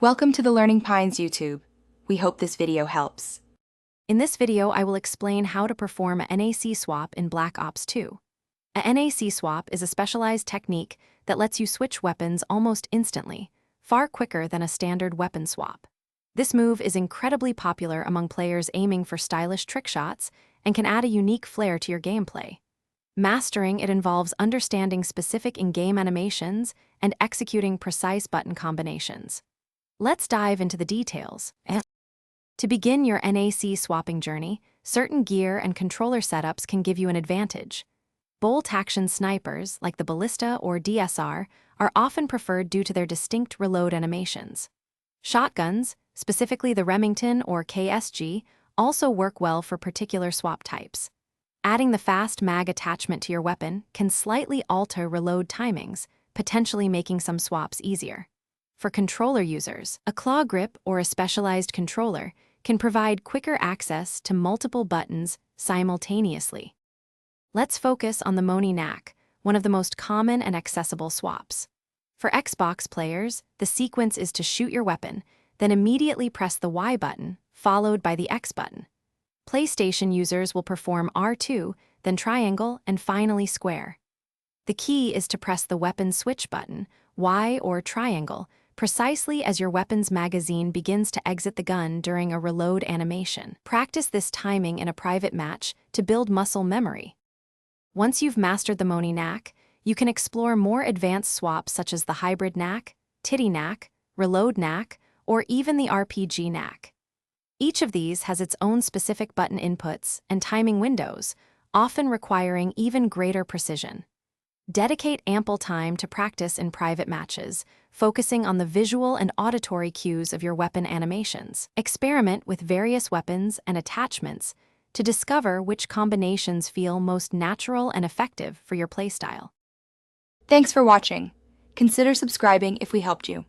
Welcome to the Learning Pines YouTube. We hope this video helps. In this video, I will explain how to perform a NAC swap in Black Ops 2. A NAC swap is a specialized technique that lets you switch weapons almost instantly, far quicker than a standard weapon swap. This move is incredibly popular among players aiming for stylish trick shots and can add a unique flair to your gameplay. Mastering it involves understanding specific in-game animations and executing precise button combinations. Let's dive into the details. To begin your NAC swapping journey, certain gear and controller setups can give you an advantage. Bolt-action snipers, like the Ballista or DSR, are often preferred due to their distinct reload animations. Shotguns, specifically the Remington or KSG, also work well for particular swap types. Adding the fast mag attachment to your weapon can slightly alter reload timings, potentially making some swaps easier. For controller users, a claw grip or a specialized controller can provide quicker access to multiple buttons simultaneously. Let's focus on the Moni-Nac, one of the most common and accessible swaps. For Xbox players, the sequence is to shoot your weapon, then immediately press the Y button, followed by the X button. PlayStation users will perform R2, then triangle, and finally square. The key is to press the weapon switch button, Y or triangle, precisely as your weapon's magazine begins to exit the gun during a reload animation. Practice this timing in a private match to build muscle memory. Once you've mastered the Moni-Nac, you can explore more advanced swaps such as the Hybrid Nac, Titty Nac, Reload Nac, or even the RPG Nac. Each of these has its own specific button inputs and timing windows, often requiring even greater precision. Dedicate ample time to practice in private matches, focusing on the visual and auditory cues of your weapon animations. Experiment with various weapons and attachments to discover which combinations feel most natural and effective for your playstyle. Thanks for watching. Consider subscribing if we helped you.